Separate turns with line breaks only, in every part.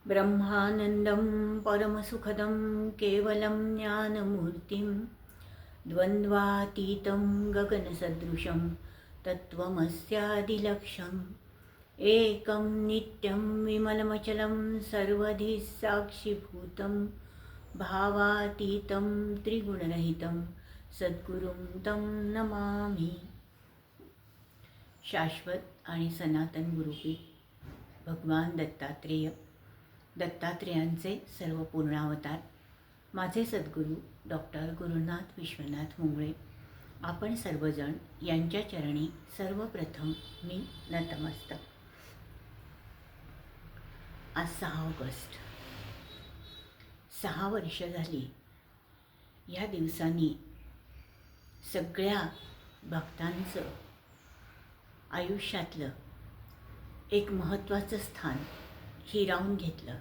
ब्रह्मानन्दं परमसुखदं केवलं ज्ञानमूर्तिं द्वन्द्वातीतं गगनसदृशं तत्त्वमस्यादिलक्ष्यम् एकं नित्यं विमलमचलं सर्वधि साक्षिभूतं भावातीतं त्रिगुणरहितं सद्गुरुं तं नमामि. शाश्वत आणि सनातन गुरुपीठ भगवान दत्तात्रेयांचे सर्व पूर्णावतार माझे सद्गुरू डॉक्टर गुरुनाथ विश्वनाथ मुंगळे, आपण सर्वजण यांच्या चरणी सर्वप्रथम मी नतमस्तक. आज 6 ऑगस्ट, 6 वर्ष झाली. या दिवसांनी सगळ्या भक्तांचं आयुष्यातलं एक महत्त्वाचं स्थान हिरावून घेतलं.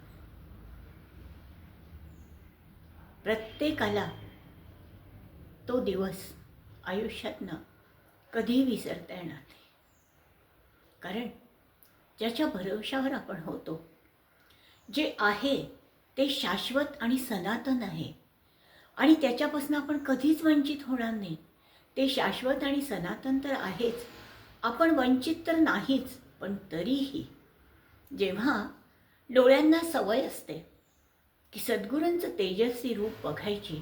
प्रत्येकाला तो दिवस आयुष्यातनं कधीही विसरता येणार नाही. कारण ज्याच्या भरवशावर आपण होतो, जे आहे ते शाश्वत आणि सनातन आहे आणि त्याच्यापासून आपण कधीच वंचित होणार नाही. ते शाश्वत आणि सनातन तर आहेच, आपण वंचित तर नाहीच. पण तरीही जेव्हा डोळ्यांना सवय असते की सद्गुरूंचं तेजस्वी रूप बघायची,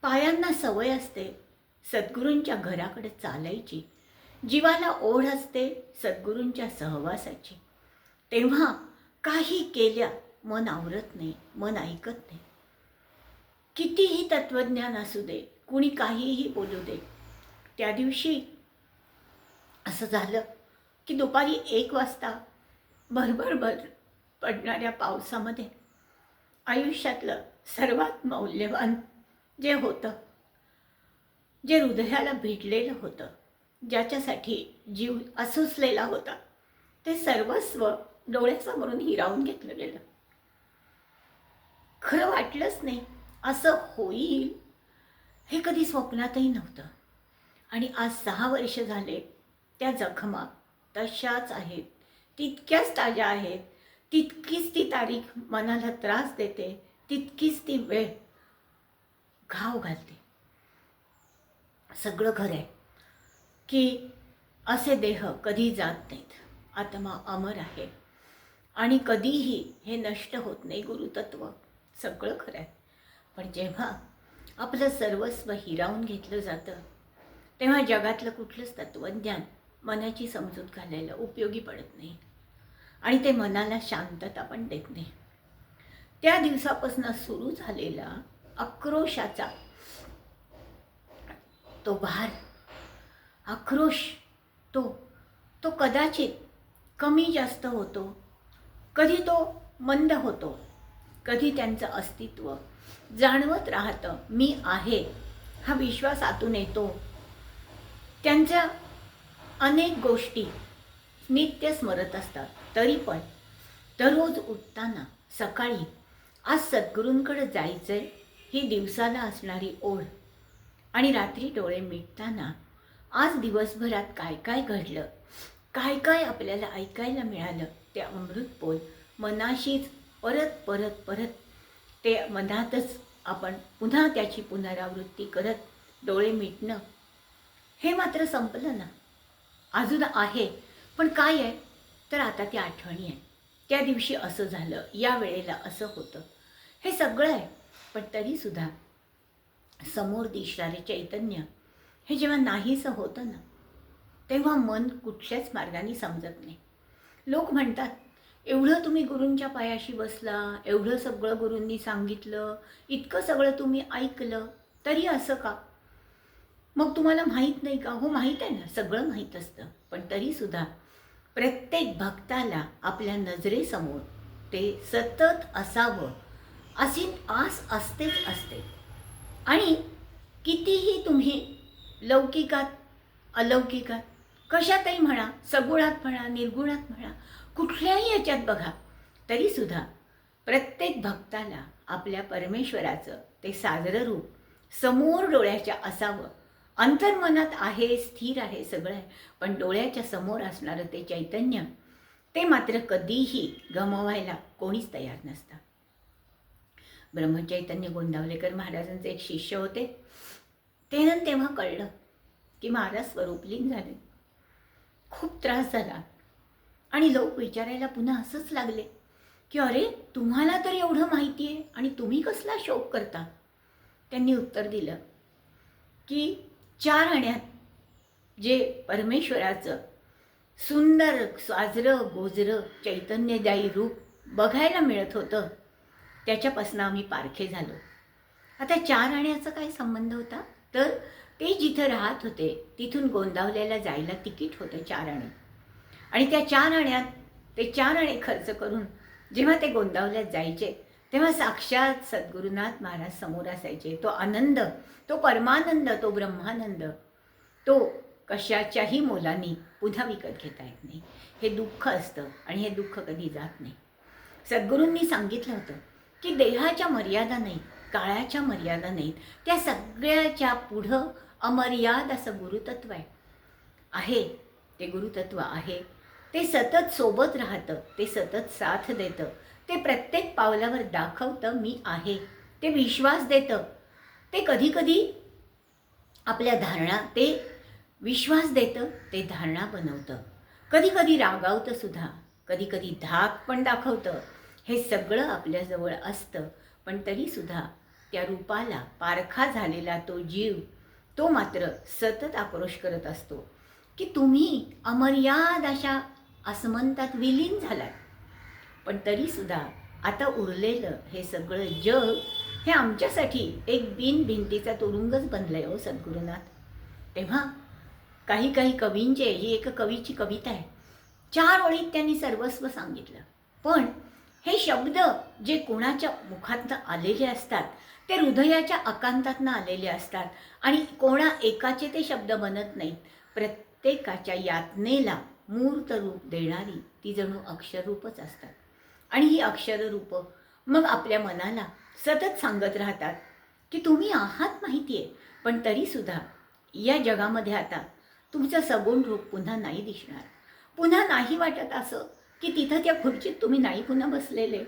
पायांना सवय असते सद्गुरूंच्या घराकडे चालायची, जीवाला ओढ असते सद्गुरूंच्या सहवासाची, तेव्हा काही केल्या मन आवरत नाही, मन ऐकत नाही. कितीही तत्वज्ञान असू दे, कुणी काहीही बोलू दे. त्या दिवशी असं झालं की दुपारी 1 वाजता भरभर पडणाऱ्या पावसामध्ये आयुष्यातलं सर्वात मौल्यवान जे होतं, जे हृदयाला भिडलेलं होतं, ज्याच्यासाठी जीव असुसलेला होता, ते सर्वस्व डोळ्यासमोरून हिरावून घेतलं गेलं. खरं वाटलंच नाही असं होईल हे कधी स्वप्नातही नव्हतं. आणि आज 6 वर्ष झाले. त्या जखमा तशाच आहेत, तितक्याच ताज्या आहेत, तितकीच ती तारीख मनाला त्रास देते, तितकीच ती वेळ घाव घालते. सगळं खरं आहे की असे देह कधी जात नाहीत, आत्मा अमर आहे आणि कधीही हे नष्ट होत नाही. गुरुतत्व सगळं खरं आहे. पण जेव्हा आपलं सर्वस्व हिरावून घेतलं जातं, तेव्हा जगातलं कुठलंच तत्वज्ञान मनाची समजूत घालायला उपयोगी पडत नाही आणि ते मनाला शांतता पण देत नाही. त्या दिवसापासून सुरू झालेला आक्रोशाचा तो भार, आक्रोश तो तो कदाचित कमी जास्त होतो, कधी तो मंद होतो, कधी त्यांचं अस्तित्व जाणवत राहतं. मी आहे हा विश्वास आतून येतो. त्यांच्या अनेक गोष्टी नित्य स्मरत असतात. तरी पण दररोज उठताना सकाळी आज सद्गुरूंकडे जायचंय ही दिवसाला असणारी ओढ, आणि रात्री डोळे मिटताना आज दिवसभरात काय काय घडलं, काय काय आपल्याला ऐकायला मिळालं, ते अमृत बोल मनाशीच परत परत परत ते मनातच आपण पुन्हा त्याची पुनरावृत्ती करत डोळे मिटणं हे मात्र संपलं ना. अजून आहे, पण काय आहे तर आता ती आठवणी आहे. त्या दिवशी असं झालं, या वेळेला असं होतं, हे सगळं आहे. पण तरीसुद्धा समोर दिसणारे चैतन्य हे जेव्हा नाहीसं होतं ना, तेव्हा मन कुठल्याच मार्गाने समजत नाही. लोक म्हणतात, एवढं तुम्ही गुरूंच्या पायाशी बसला, एवढं सगळं गुरूंनी सांगितलं, इतकं सगळं तुम्ही ऐकलं, तरी असं का? मग तुम्हाला माहीत नाही का? हो, माहीत आहे ना, सगळं माहीत असतं. पण तरीसुद्धा प्रत्येक भक्ताला आपल्या नजरेसमोर ते सतत असावं अशी आस असतेच असते. आणि कितीही तुम्ही लौकिकात, अलौकिकात, कशातही म्हणा, सगुणात म्हणा, निर्गुणात म्हणा, कुठल्याही याच्यात बघा, तरीसुद्धा प्रत्येक भक्ताला आपल्या परमेश्वराचं ते साजरं रूप समोर डोळ्याच्या असावं. अंतर्मनात आहे, स्थिर आहे, सगळं आहे, पण डोळ्याच्या समोर असणारं ते चैतन्य, ते मात्र कधीही गमवायला कोणीच तयार नसतं. ब्रह्मचैतन्य गोंदावलेकर महाराजांचे एक शिष्य होते. तेव्हा कळलं की महाराज स्वरूपलीन झाले. खूप त्रास झाला आणि लोक विचारायला पुन्हा असंच लागले की अरे, तुम्हाला तर एवढं माहिती आहे आणि तुम्ही कसला शोक करता. त्यांनी उत्तर दिलं की 4 आण्यात जे परमेश्वराचं सुंदर साजरं गोजरं चैतन्यदायी रूप बघायला मिळत होतं, त्याच्यापासून आम्ही पारखे झालो. आता 4 आण्याचा काय संबंध होता? तर ते जिथं राहत होते तिथून गोंदावल्याला जायला तिकीट होतं 4 आणे. आणि त्या 4 आण्यात ते 4 आणे खर्च करून जेव्हा ते गोंदावल्यात जायचे तेव्हा साक्षात सद्गुरुनाथ महाराज समोर असायचे. तो आनंद, तो परमानंद, तो ब्रह्मानंद, तो कशाच्याही मोलानी पुन्हा विकत घेता येत नाही. हे दुःख असतं आणि हे दुःख कधी जात नाही. सद्गुरूंनी सांगितलं होतं की देहाच्या मर्यादा नाहीत, काळाच्या मर्यादा नाहीत, त्या सगळ्याच्या पुढं अमर्याद असं गुरुतत्व आहे. ते गुरुतत्व आहे, ते सतत सोबत राहतं, ते सतत साथ देतं, ते प्रत्येक पावलावर दाखवतं मी आहे, ते विश्वास देतं, ते कधीकधी आपल्या धारणा, ते विश्वास देतं, ते धारणा बनवतं, कधीकधी रागावतं सुद्धा, कधीकधी धाक पण दाखवतं. हे सगळं आपल्याजवळ असतं. पण तरीसुद्धा त्या रूपाला पारखा झालेला तो जीव, तो मात्र सतत आक्रोश करत असतो की तुम्ही अमर्याद अशा आसमंतात विलीन झालात. पण तरीसुद्धा आता उरलेलं हे सगळं जग हे आमच्यासाठी एक भिंतीचा तुरुंगच बनलाय हो सद्गुरुनाथ. तेव्हा काही कवींचे, ही एक कवीची कविता आहे, 4 ओळीत त्यांनी सर्वस्व सांगितलं. पण हे शब्द जे कोणाच्या मुखातनं आलेले असतात ते हृदयाच्या अकांतातनं आलेले असतात आणि कोणा एकाचे ते शब्द बनत नाहीत. प्रत्येकाच्या यातनेला मूर्त रूप देणारी ती जणू अक्षररूपच असतात. आणि ही अक्षररूपं मग आपल्या मनाला सतत सांगत राहतात की तुम्ही आहात माहिती आहे, पण तरीसुद्धा या जगामध्ये आता तुमचं सगुण रूप पुन्हा नाही दिसणार. पुन्हा नाही वाटत असं की तिथं त्या खुर्चीत तुम्ही नाही पुन्हा बसलेले,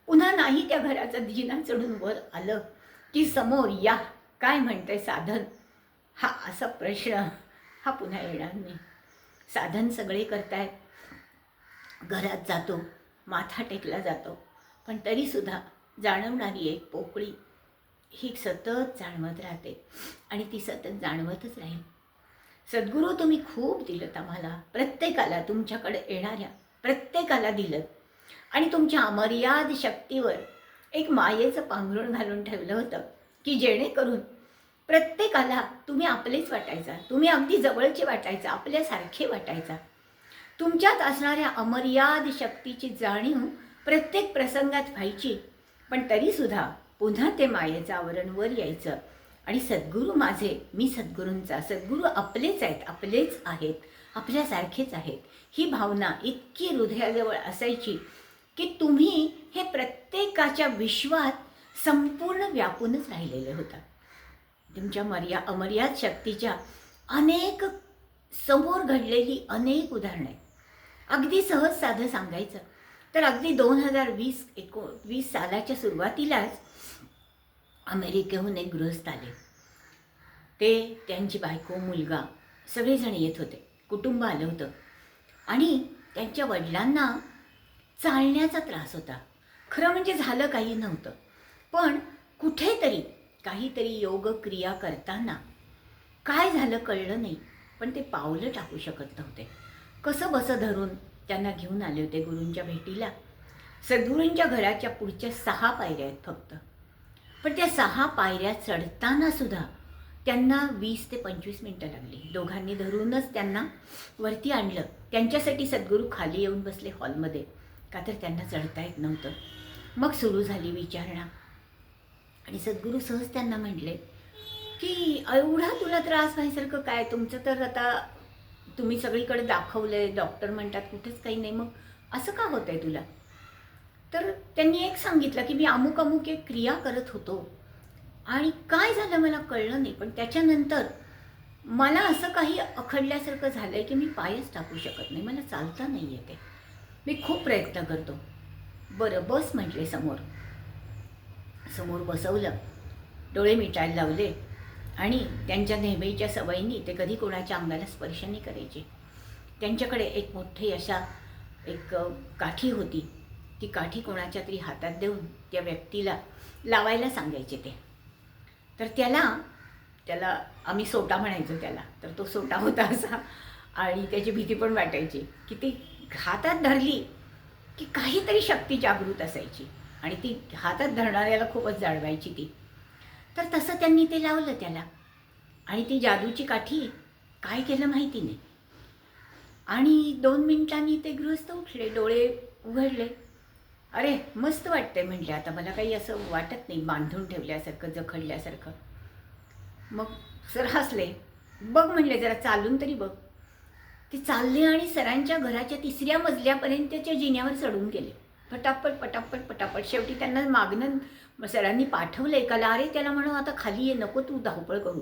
पुन्हा नाही त्या घराचा जिना चढून वर आलं की समोर या काय म्हणतंय साधन, हा असा प्रश्न हा पुन्हा येणार नाही. साधन सगळे करतायत, घरात जातो, माथा टेकला जातो, पण तरीसुद्धा जाणवणारी एक पोकळी ही सतत जाणवत राहते आणि ती सतत जाणवतच राहील. सद्गुरू तुम्ही खूप दिलत आम्हाला, प्रत्येकाला, तुमच्याकडे येणाऱ्या प्रत्येकाला दिलं आणि तुमच्या अमर्याद शक्तीवर एक मायेचं पांघरुण घालून ठेवलं होतं की जेणेकरून प्रत्येकाला तुम्ही आपलेच वाटायचा, तुम्ही अगदी जवळचे वाटायचा, आपल्यासारखे वाटायचा. तुमच्यात असणाऱ्या अमर्याद शक्तीची जाणीव प्रत्येक प्रसंगात व्हायची. पण तरीसुद्धा पुन्हा ते मायेचं आवरण वर यायचं आणि सद्गुरू माझे, मी सद्गुरूंचा, सद्गुरू आपलेच आहेत, आपलेच आहेत, आपल्यासारखेच आहेत, ही भावना इतकी हृदयाजवळ असायची की तुम्ही हे प्रत्येकाच्या विश्वात संपूर्ण व्यापूनच राहिलेले होता. तुमच्या अमर्याद शक्तीच्या अनेक समोर घडलेली अनेक उदाहरणं आहेत. अगदी सहज साधं सांगायचं तर अगदी 2020 सालाच्या सुरुवातीलाच अमेरिकेहून एक गृहस्थ आले. ते, त्यांची बायको, मुलगा सगळेजण येत होते, कुटुंब आलं होतं आणि त्यांच्या वडिलांना चालण्याचा त्रास होता. खरं म्हणजे झालं काही नव्हतं, पण कुठेतरी काहीतरी योग क्रिया करताना काय झालं कळलं नाही, पण ते पावलं टाकू शकत नव्हते. कसं बसं धरून त्यांना घेऊन आले होते गुरूंच्या भेटीला. सद्गुरूंच्या घराच्या पुढच्या 6 पायऱ्या आहेत फक्त, पण त्या 6 पायऱ्या चढताना सुद्धा त्यांना 20 ते 25 मिनटं लागली. दोघांनी धरूनच त्यांना वरती आणलं. त्यांच्यासाठी सद्गुरू खाली येऊन बसले हॉलमध्ये, का तर त्यांना चढता येत नव्हतं. मग सुरू झाली विचारणा आणि सद्गुरू सहज त्यांना म्हटले की एवढा तुला त्रास व्हायसारखं काय, तुमचं तर आता तुम्ही सगळीकडे दाखवलंय, डॉक्टर म्हणतात कुठेच काही नाही, मग असं का होत आहे तुला. तर त्यांनी एक सांगितलं की मी अमुक अमुक एक क्रिया करत होतो आणि काय झालं मला कळलं नाही, पण त्याच्यानंतर मला असं काही अखडल्यासारखं झालं आहे की मी पायच टाकू शकत नाही, मला चालता नाही येते. मी खूप प्रयत्न करतो. बरं बस म्हटले समोर. समोर बसवलं, डोळे मिटायला लावले आणि त्यांच्या नेहमीच्या सवयीने ते कधी कोणाच्या अंगाला स्पर्श नाही करायचे. त्यांच्याकडे एक मोठी अशा एक काठी होती. ती काठी कोणाच्या तरी हातात देऊन त्या व्यक्तीला लावायला सांगायचे ते. तर त्याला त्याला आम्ही सोटा म्हणायचो त्याला. तर तो सोटा होता असा आणि त्याची भीती पण वाटायची की ती हातात धरली की काहीतरी शक्ती जागृत असायची आणि ती हातात धरणाऱ्याला खूपच जाणवायची ती. तर तसं त्यांनी ते लावलं त्याला आणि ती जादूची काठी काय केलं माहिती नाही. आणि 2 मिनिटांनी ते गृहस्थ उठले, डोळे उघडले. अरे मस्त वाटतंय म्हटले, आता मला काही असं वाटत नाही बांधून ठेवल्यासारखं, जखडल्यासारखं. मग सर हसले. बघ म्हणले, जरा चालून तरी बघ. ते चालले आणि सरांच्या घराच्या 3ऱ्या मजल्यापर्यंतच्या जिन्यावर चढून गेले. पटापट पटापट पटापट. शेवटी त्यांना मागणं सरांनी पाठवलं एकाला, अरे त्याला म्हणू आता खाली ये, नको तू धावपळ करू.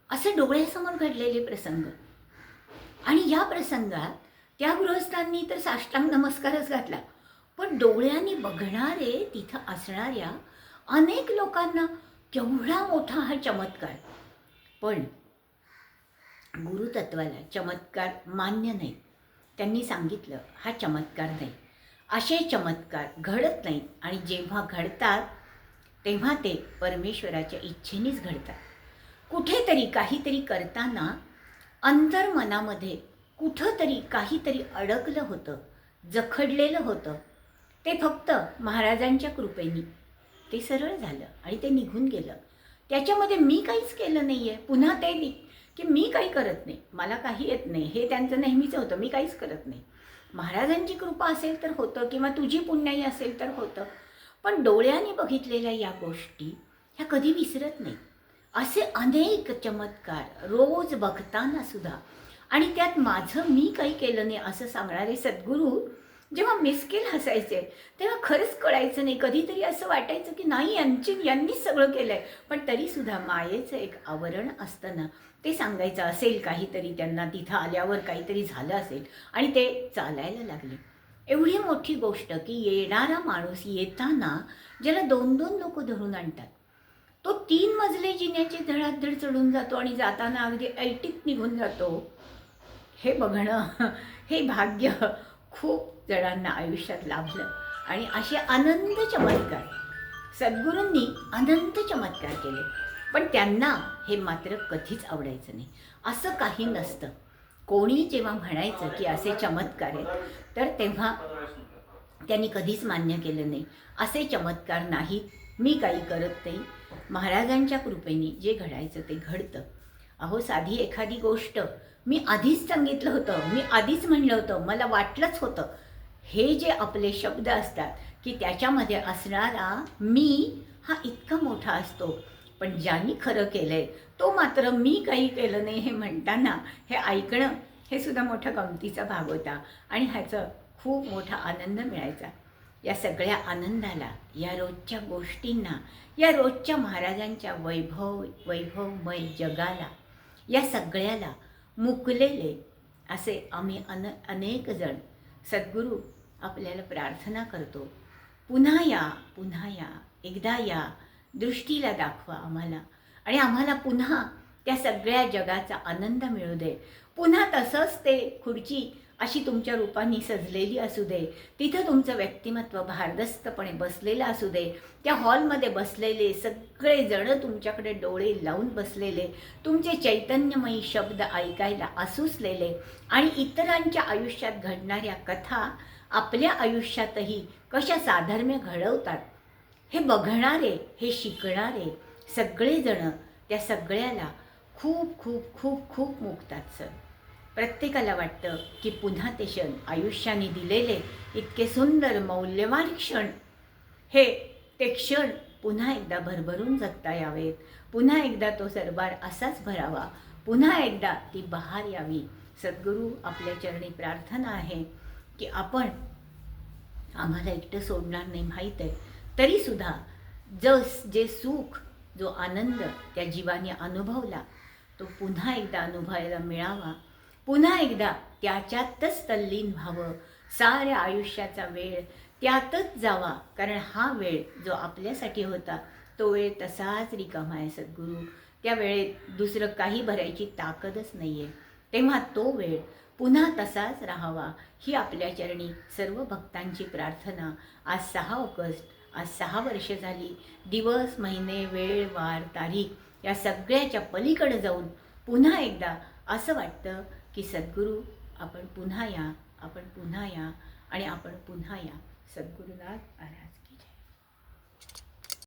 असे डोळ्यासमोर घडलेले प्रसंग. आणि या प्रसंगात त्या गृहस्थांनी तर साष्टांग नमस्कारच घातला, पण डोळ्यांनी बघणारे तिथं असणाऱ्या अनेक लोकांना केवढा मोठा हा चमत्कार. पण गुरुतत्वाला चमत्कार मान्य नाही. त्यांनी सांगितलं हा चमत्कार नाही, असे चमत्कार घडत नाहीत आणि जेव्हा घडतात तेव्हा ते परमेश्वराच्या इच्छेनेच घडतात. कुठेतरी काहीतरी करताना अंतर्मनामध्ये कुठंतरी काहीतरी अडकलं होतं, जखडलेलं होतं. ते फक्त महाराजांच्या कृपेने ते सरळ झालं आणि ते निघून गेलं. त्याच्यामध्ये मी काहीच केलं नाही आहे. पुन्हा ते की मी काही करत नाही, मला काही येत नाही, हे त्यांचं नेहमीच होतं. मी काहीच करत नाही. महाराजांची कृपा असेल तर होतं किंवा तुझी पुण्याई असेल तर होतं. पण डोळ्याने बघितलेल्या या गोष्टी ह्या कधी विसरत नाही. असे अनेक चमत्कार रोज बघताना सुद्धा आणि त्यात माझं मी काही केलं नाही असं सांगणारे सद्गुरू जेव्हा मिस्किल हसायचे तेव्हा खरंच कळायचं नाही. कधीतरी असं वाटायचं की नाही यांनीच सगळं केलं आहे, पण तरीसुद्धा मायेचं एक आवरण असतं ना, ते सांगायचं असेल काहीतरी त्यांना, तिथं आल्यावर काहीतरी झालं असेल आणि ते चालायला लागले. एवढी मोठी गोष्ट की येणारा माणूस येताना ज्याला 2-2 लोक धरून आणतात, तो 3 मजले जिन्याचे धडाधड चढून जातो आणि जाताना अगदी ऐटीत निघून जातो. हे बघणं, हे भाग्य खूप जणांना आयुष्यात लाभलं. आणि असे अनंत चमत्कार सद्गुरूंनी अनंत चमत्कार केले, पण त्यांना हे मात्र कधीच आवडायचं नाही. असं काही नसतं. कोणी जेव्हा म्हणायचं की असे चमत्कार आहेत, तर तेव्हा त्यांनी कधीच मान्य केलं नाही. असे चमत्कार नाहीत, मी काही करत नाही. महाराजांच्या कृपेने जे घडायचं ते घडतं. अहो साधी एखादी गोष्ट मी आधीच सांगितलं होतं, मी आधीच म्हणलं होतं, मला वाटलंच होतं. हे जे आपले शब्द असतात की त्याच्यामध्ये असणारा मी हा इतका मोठा असतो, पण ज्यांनी खरं केलं आहे तो मात्र मी काही केलं नाही हे म्हणताना हे ऐकणं हे सुद्धा मोठा गमतीचा भाग होता आणि ह्याचं खूप मोठा आनंद मिळायचा. या सगळ्या आनंदाला, या रोजच्या गोष्टींना, या रोजच्या महाराजांच्या वैभवमय जगाला, या सगळ्याला मुकलेले असे आम्ही अनेक जण सद्गुरू आपल्याला प्रार्थना करतो, पुन्हा या, पुन्हा या, एकदा या, दृष्टीला दाखवा आम्हाला आणि आम्हाला पुन्हा त्या सगळ्या जगाचा आनंद मिळू दे. पुन्हा तसंच ते खुर्ची अशी तुमच्या रूपाने सजलेली असू दे, तिथं तुमचं व्यक्तिमत्व भारदस्तपणे बसलेलं असू दे, त्या हॉलमध्ये बसलेले सगळे जण तुमच्याकडे डोळे लावून बसलेले, तुमचे चैतन्यमयी शब्द ऐकायला असूसलेले आणि इतरांच्या आयुष्यात घडणाऱ्या कथा आपल्या आयुष्यातही कशा साधर्म्य घडवतात हे बघणारे, हे शिकणारे सगळेजण त्या सगळ्याला खूप खूप खूप खूप मुकतात सर. प्रत्येकाला वाटतं की पुन्हा ते क्षण आयुष्याने दिलेले इतके सुंदर मौल्यवान क्षण, हे ते क्षण पुन्हा एकदा भरभरून जगता यावेत, पुन्हा एकदा तो सरबार असाच भरावा, पुन्हा एकदा ती बहार यावी. सद्गुरू आपल्या चरणी प्रार्थना आहे की आपण आम्हाला एकटं सोडणार नाही माहीत आहे, तरीसुद्धा जे सुख, जो आनंद त्या जीवाने अनुभवला तो पुन्हा एकदा अनुभवायला मिळावा, पुन्हा एकदा त्याच्यातच तल्लीन व्हावं. साऱ्या आयुष्याचा वेळ त्यातच जावा, कारण हा वेळ जो आपल्यासाठी होता तो वेळ तसाच रिकामा आहे सद्गुरू. त्या वेळेत दुसरं काही भरायची ताकदच नाही आहे. तेव्हा तो वेळ पुन्हा तसाच राहावा ही आपल्या चरणी सर्व भक्तांची प्रार्थना. आज 6 ऑगस्ट, आज 6 वर्ष झाली. दिवस, महिने, वेळ, वार, तारीख या सगळ्याच्या पलीकडे जाऊन पुन्हा एकदा असं वाटतं की सद्गुरू आपण पुन्हा या, आपण पुन्हा या आणि आपण पुन्हा या. सद्गुरुनाथ महाराज.